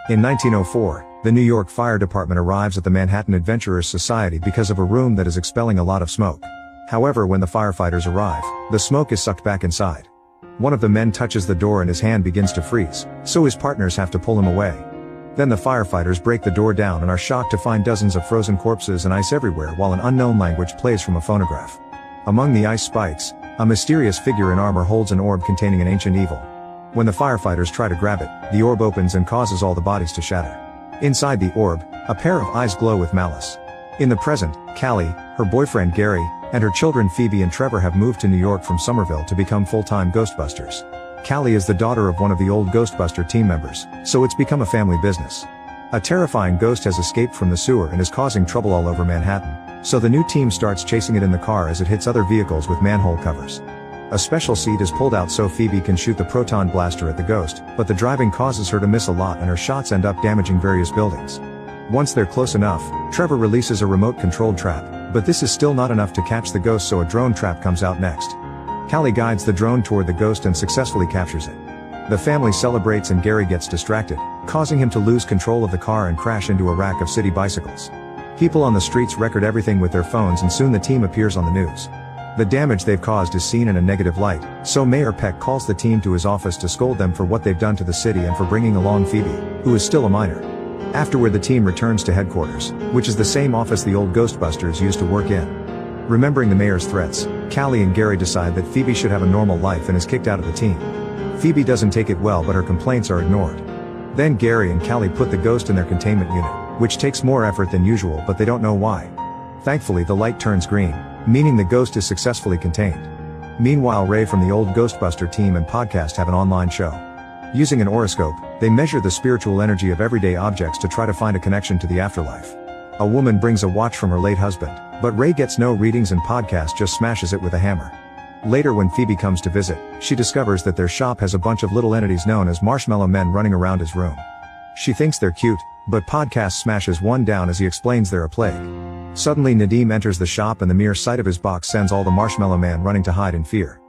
In 1904, the New York Fire Department arrives at the Manhattan Adventurers Society because of a room that is expelling a lot of smoke. However, when the firefighters arrive, the smoke is sucked back inside. One of the men touches the door and his hand begins to freeze, so his partners have to pull him away. Then the firefighters break the door down and are shocked to find dozens of frozen corpses and ice everywhere while an unknown language plays from a phonograph. Among the ice spikes, a mysterious figure in armor holds an orb containing an ancient evil. When the firefighters try to grab it, the orb opens and causes all the bodies to shatter. Inside the orb, a pair of eyes glow with malice. In the present, Callie, her boyfriend Gary, and her children Phoebe and Trevor have moved to New York from Somerville to become full-time Ghostbusters. Callie is the daughter of one of the old Ghostbuster team members, so it's become a family business. A terrifying ghost has escaped from the sewer and is causing trouble all over Manhattan, so the new team starts chasing it in the car as it hits other vehicles with manhole covers. A special seat is pulled out so Phoebe can shoot the proton blaster at the ghost, but the driving causes her to miss a lot and her shots end up damaging various buildings. Once they're close enough, Trevor releases a remote-controlled trap, but this is still not enough to catch the ghost, so a drone trap comes out next. Callie guides the drone toward the ghost and successfully captures it. The family celebrates and Gary gets distracted, causing him to lose control of the car and crash into a rack of city bicycles. People on the streets record everything with their phones and soon the team appears on the news. The damage they've caused is seen in a negative light, so Mayor Peck calls the team to his office to scold them for what they've done to the city and for bringing along Phoebe, who is still a minor. Afterward, the team returns to headquarters, which is the same office the old Ghostbusters used to work in. Remembering the mayor's threats, Callie and Gary decide that Phoebe should have a normal life and is kicked out of the team. Phoebe doesn't take it well, but her complaints are ignored. Then Gary and Callie put the ghost in their containment unit, which takes more effort than usual, but they don't know why. Thankfully, the light turns green, meaning the ghost is successfully contained. Meanwhile, Ray from the old Ghostbuster team and podcast have an online show. Using an horoscope, they measure the spiritual energy of everyday objects to try to find a connection to the afterlife. A woman brings a watch from her late husband, but Ray gets no readings and podcast just smashes it with a hammer. Later, when Phoebe comes to visit, she discovers that their shop has a bunch of little entities known as marshmallow men running around his room. She thinks they're cute, but podcast smashes one down as he explains they're a plague. Suddenly Nadim enters the shop and the mere sight of his box sends all the marshmallow man running to hide in fear.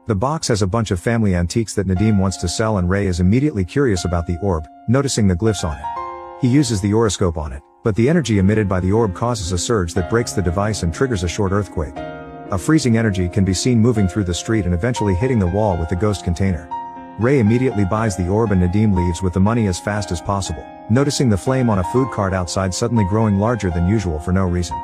The box has a bunch of family antiques that Nadim wants to sell and Ray is immediately curious about the orb, noticing the glyphs on it. He uses the horoscope on it, but the energy emitted by the orb causes a surge that breaks the device and triggers a short earthquake. A freezing energy can be seen moving through the street and eventually hitting the wall with the ghost container. Ray immediately buys the orb and Nadim leaves with the money as fast as possible, noticing the flame on a food cart outside suddenly growing larger than usual for no reason.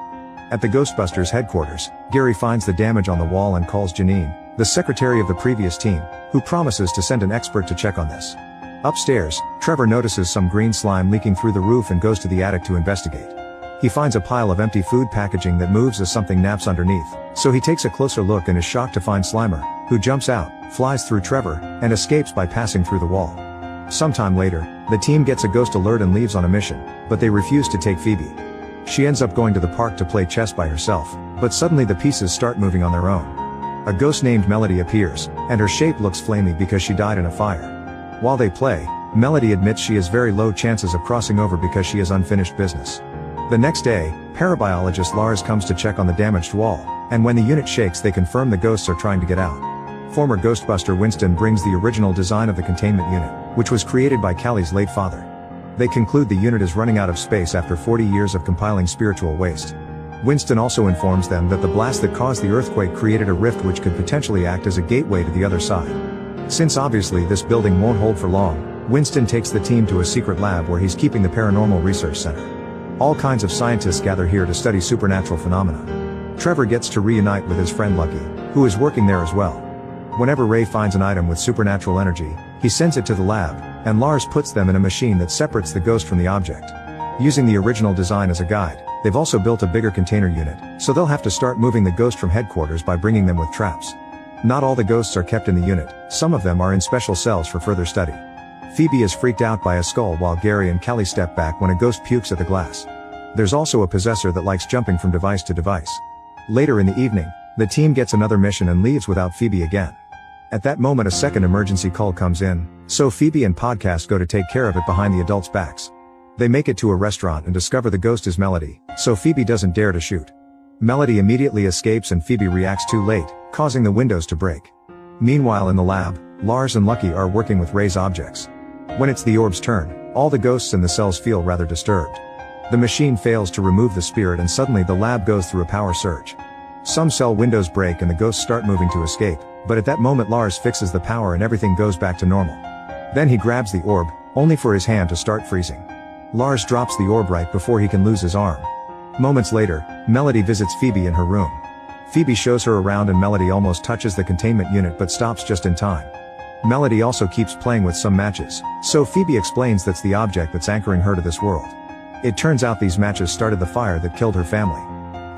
At the Ghostbusters headquarters, Gary finds the damage on the wall and calls Janine, the secretary of the previous team, who promises to send an expert to check on this. Upstairs, Trevor notices some green slime leaking through the roof and goes to the attic to investigate. He finds a pile of empty food packaging that moves as something naps underneath, so he takes a closer look and is shocked to find Slimer, who jumps out, flies through Trevor, and escapes by passing through the wall. Sometime later, the team gets a ghost alert and leaves on a mission, but they refuse to take Phoebe. She ends up going to the park to play chess by herself, but suddenly the pieces start moving on their own. A ghost named Melody appears, and her shape looks flamey because she died in a fire. While they play, Melody admits she has very low chances of crossing over because she has unfinished business. The next day, parabiologist Lars comes to check on the damaged wall, and when the unit shakes they confirm the ghosts are trying to get out. Former Ghostbuster Winston brings the original design of the containment unit, which was created by Callie's late father. They conclude the unit is running out of space after 40 years of compiling spiritual waste. Winston also informs them that the blast that caused the earthquake created a rift which could potentially act as a gateway to the other side. Since obviously this building won't hold for long, Winston takes the team to a secret lab where he's keeping the Paranormal Research Center. All kinds of scientists gather here to study supernatural phenomena. Trevor gets to reunite with his friend Lucky, who is working there as well. Whenever Ray finds an item with supernatural energy, he sends it to the lab, and Lars puts them in a machine that separates the ghost from the object. Using the original design as a guide, they've also built a bigger container unit, so they'll have to start moving the ghost from headquarters by bringing them with traps. Not all the ghosts are kept in the unit, some of them are in special cells for further study. Phoebe is freaked out by a skull while Gary and Callie step back when a ghost pukes at the glass. There's also a possessor that likes jumping from device to device. Later in the evening, the team gets another mission and leaves without Phoebe again. At that moment a second emergency call comes in, so Phoebe and Podcast go to take care of it behind the adults' backs. They make it to a restaurant and discover the ghost is Melody, so Phoebe doesn't dare to shoot. Melody immediately escapes and Phoebe reacts too late, causing the windows to break. Meanwhile in the lab, Lars and Lucky are working with Ray's objects. When it's the orb's turn, All the ghosts in the cells feel rather disturbed. The machine fails to remove the spirit and suddenly the lab goes through a power surge. Some cell windows break and the ghosts start moving to escape, but at that moment Lars fixes the power and everything goes back to normal. Then he grabs the orb, only for his hand to start freezing. Lars drops the orb right before he can lose his arm. Moments later, Melody visits Phoebe in her room. Phoebe shows her around and Melody almost touches the containment unit but stops just in time. Melody also keeps playing with some matches, so Phoebe explains that's the object that's anchoring her to this world. It turns out these matches started the fire that killed her family.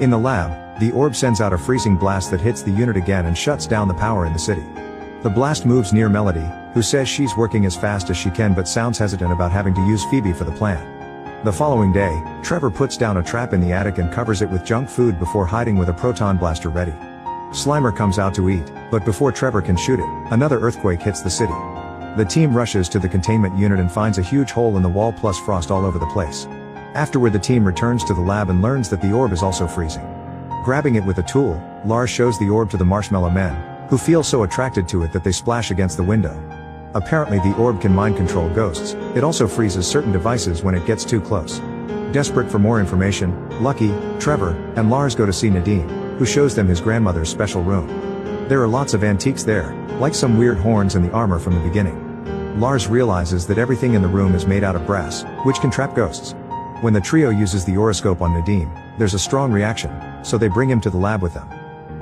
In the lab, the orb sends out a freezing blast that hits the unit again and shuts down the power in the city. The blast moves near Melody, who says she's working as fast as she can but sounds hesitant about having to use Phoebe for the plan. The following day, Trevor puts down a trap in the attic and covers it with junk food before hiding with a proton blaster ready. Slimer comes out to eat, but before Trevor can shoot it, another earthquake hits the city. The team rushes to the containment unit and finds a huge hole in the wall plus frost all over the place. Afterward the team returns to the lab and learns that the orb is also freezing. Grabbing it with a tool, Lars shows the orb to the Marshmallow Men, who feel so attracted to it that they splash against the window. Apparently the orb can mind control ghosts. It also freezes certain devices when it gets too close. Desperate for more information, Lucky, Trevor, and Lars go to see Nadim, who shows them his grandmother's special room. There are lots of antiques there, like some weird horns and the armor from the beginning. Lars realizes that everything in the room is made out of brass, which can trap ghosts. When the trio uses the oroscope on Nadim, there's a strong reaction, so they bring him to the lab with them.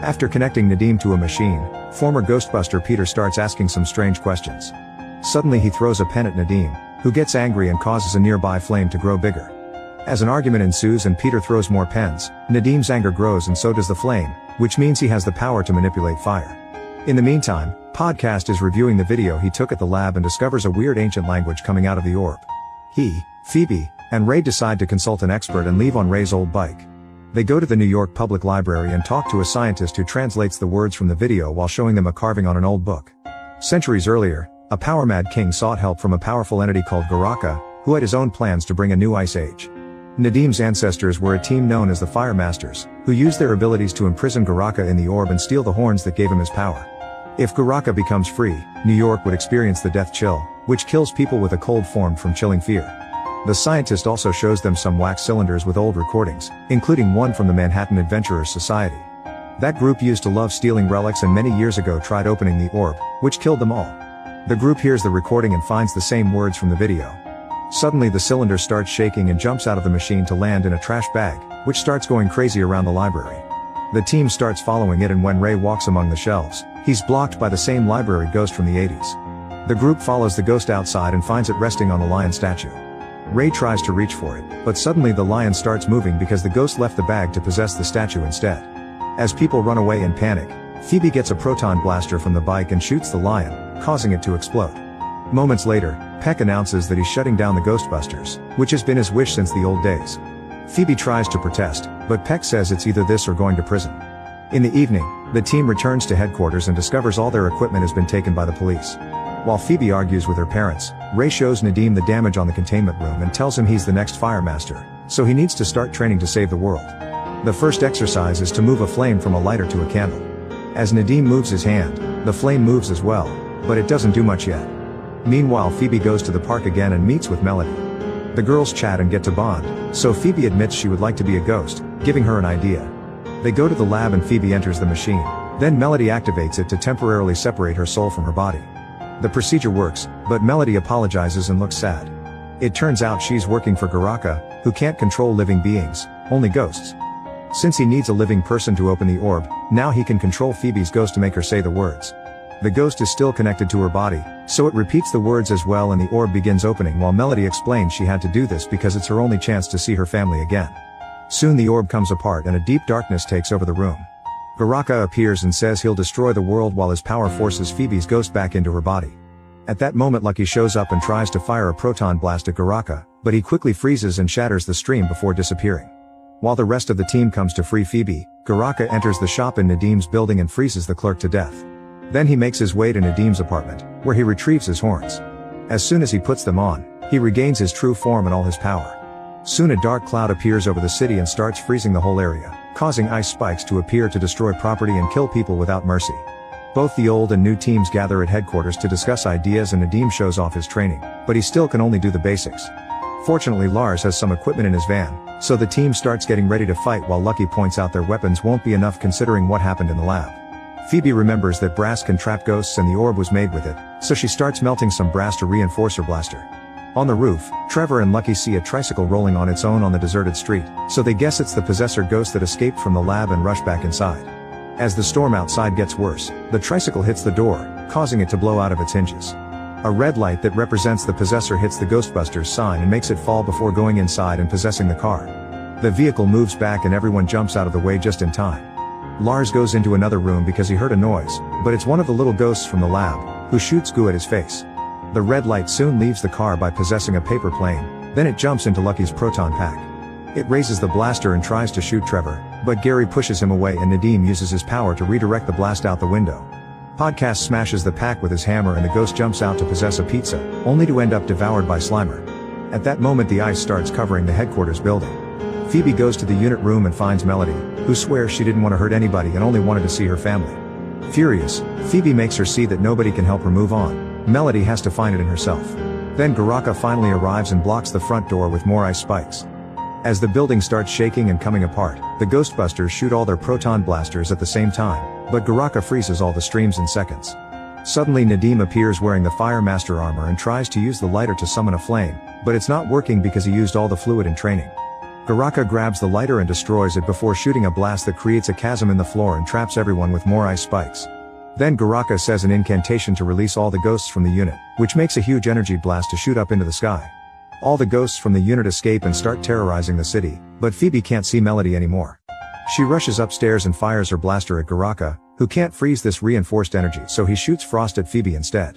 After connecting Nadim to a machine, former Ghostbuster Peter starts asking some strange questions. Suddenly he throws a pen at Nadim, who gets angry and causes a nearby flame to grow bigger. As an argument ensues and Peter throws more pens, Nadim's anger grows and so does the flame, which means he has the power to manipulate fire. In the meantime, Podcast is reviewing the video he took at the lab and discovers a weird ancient language coming out of the orb. He, Phoebe, and Ray decide to consult an expert and leave on Ray's old bike. They go to the New York Public Library and talk to a scientist who translates the words from the video while showing them a carving on an old book. Centuries earlier, a power-mad king sought help from a powerful entity called Garaka, who had his own plans to bring a new ice age. Nadim's ancestors were a team known as the Fire Masters, who used their abilities to imprison Garaka in the orb and steal the horns that gave him his power. If Garaka becomes free, New York would experience the death chill, which kills people with a cold formed from chilling fear. The scientist also shows them some wax cylinders with old recordings, including one from the Manhattan Adventurers Society. That group used to love stealing relics and many years ago tried opening the orb, which killed them all. The group hears the recording and finds the same words from the video. Suddenly the cylinder starts shaking and jumps out of the machine to land in a trash bag, which starts going crazy around the library. The team starts following it and when Ray walks among the shelves, he's blocked by the same library ghost from the 80s. The group follows the ghost outside and finds it resting on the lion statue. Ray tries to reach for it, but suddenly the lion starts moving because the ghost left the bag to possess the statue instead. As people run away in panic, Phoebe gets a proton blaster from the bike and shoots the lion, causing it to explode. Moments later, Peck announces that he's shutting down the Ghostbusters, which has been his wish since the old days. Phoebe tries to protest, but Peck says it's either this or going to prison. In the evening, the team returns to headquarters and discovers all their equipment has been taken by the police. While Phoebe argues with her parents, Ray shows Nadim the damage on the containment room and tells him he's the next Fire Master, so he needs to start training to save the world. The first exercise is to move a flame from a lighter to a candle. As Nadim moves his hand, the flame moves as well, but it doesn't do much yet. Meanwhile Phoebe goes to the park again and meets with Melody. The girls chat and get to bond, so Phoebe admits she would like to be a ghost, giving her an idea. They go to the lab and Phoebe enters the machine, then Melody activates it to temporarily separate her soul from her body. The procedure works, but Melody apologizes and looks sad. It turns out she's working for Garaka, who can't control living beings, only ghosts. Since he needs a living person to open the orb, now he can control Phoebe's ghost to make her say the words. The ghost is still connected to her body, so it repeats the words as well and the orb begins opening while Melody explains she had to do this because it's her only chance to see her family again. Soon the orb comes apart and a deep darkness takes over the room. Garaka appears and says he'll destroy the world while his power forces Phoebe's ghost back into her body. At that moment Lucky shows up and tries to fire a proton blast at Garaka, but he quickly freezes and shatters the stream before disappearing. While the rest of the team comes to free Phoebe, Garaka enters the shop in Nadim's building and freezes the clerk to death. Then he makes his way to Nadim's apartment, where he retrieves his horns. As soon as he puts them on, he regains his true form and all his power. Soon a dark cloud appears over the city and starts freezing the whole area, causing ice spikes to appear to destroy property and kill people without mercy. Both the old and new teams gather at headquarters to discuss ideas, and Nadim shows off his training, but he still can only do the basics. Fortunately, Lars has some equipment in his van, so the team starts getting ready to fight while Lucky points out their weapons won't be enough considering what happened in the lab. Phoebe remembers that brass can trap ghosts and the orb was made with it, so she starts melting some brass to reinforce her blaster. On the roof, Trevor and Lucky see a tricycle rolling on its own on the deserted street, so they guess it's the possessor ghost that escaped from the lab and rush back inside. As the storm outside gets worse, the tricycle hits the door, causing it to blow out of its hinges. A red light that represents the possessor hits the Ghostbusters sign and makes it fall before going inside and possessing the car. The vehicle moves back and everyone jumps out of the way just in time. Lars goes into another room because he heard a noise, but it's one of the little ghosts from the lab, who shoots goo at his face. The red light soon leaves the car by possessing a paper plane, then it jumps into Lucky's proton pack. It raises the blaster and tries to shoot Trevor, but Gary pushes him away and Nadim uses his power to redirect the blast out the window. Podcast smashes the pack with his hammer and the ghost jumps out to possess a pizza, only to end up devoured by Slimer. At that moment the ice starts covering the headquarters building. Phoebe goes to the unit room and finds Melody, who swears she didn't want to hurt anybody and only wanted to see her family. Furious, Phoebe makes her see that nobody can help her move on. Melody has to find it in herself. Then Garaka finally arrives and blocks the front door with more ice spikes. As the building starts shaking and coming apart, the Ghostbusters shoot all their proton blasters at the same time, but Garaka freezes all the streams in seconds. Suddenly Nadim appears wearing the Fire Master armor and tries to use the lighter to summon a flame, but it's not working because he used all the fluid in training. Garaka grabs the lighter and destroys it before shooting a blast that creates a chasm in the floor and traps everyone with more ice spikes. Then Garaka says an incantation to release all the ghosts from the unit, which makes a huge energy blast to shoot up into the sky. All the ghosts from the unit escape and start terrorizing the city, but Phoebe can't see Melody anymore. She rushes upstairs and fires her blaster at Garaka, who can't freeze this reinforced energy, so he shoots frost at Phoebe instead.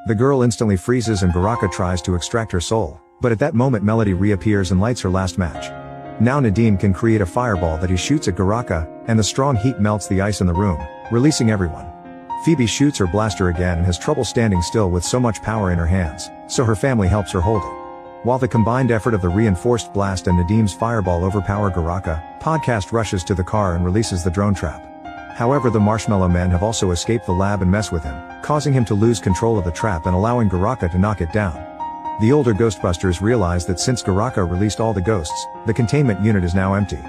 The girl instantly freezes and Garaka tries to extract her soul, but at that moment Melody reappears and lights her last match. Now Nadim can create a fireball that he shoots at Garaka, and the strong heat melts the ice in the room, releasing everyone. Phoebe shoots her blaster again and has trouble standing still with so much power in her hands, so her family helps her hold it. While the combined effort of the reinforced blast and Nadim's fireball overpower Garaka, Podcast rushes to the car and releases the drone trap. However, the Marshmallow Men have also escaped the lab and mess with him, causing him to lose control of the trap and allowing Garaka to knock it down. The older Ghostbusters realize that since Garaka released all the ghosts, the containment unit is now empty.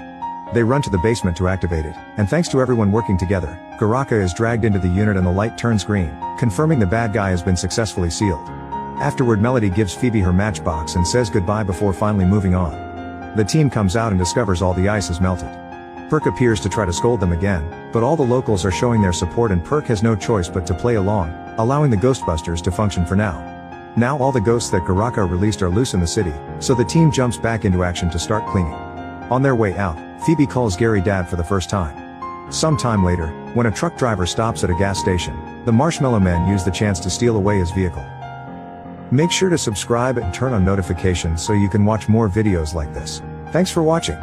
They run to the basement to activate it, and thanks to everyone working together, Garaka is dragged into the unit and the light turns green, confirming the bad guy has been successfully sealed. Afterward, Melody gives Phoebe her matchbox and says goodbye before finally moving on. The team comes out and discovers all the ice is melted. Perk appears to try to scold them again, but all the locals are showing their support and Perk has no choice but to play along, allowing the Ghostbusters to function for now. Now all the ghosts that Garaka released are loose in the city, so the team jumps back into action to start cleaning. On their way out, Phoebe calls Gary Dad for the first time. Some time later, when a truck driver stops at a gas station, the Marshmallow Men use the chance to steal away his vehicle. Make sure to subscribe and turn on notifications so you can watch more videos like this. Thanks for watching.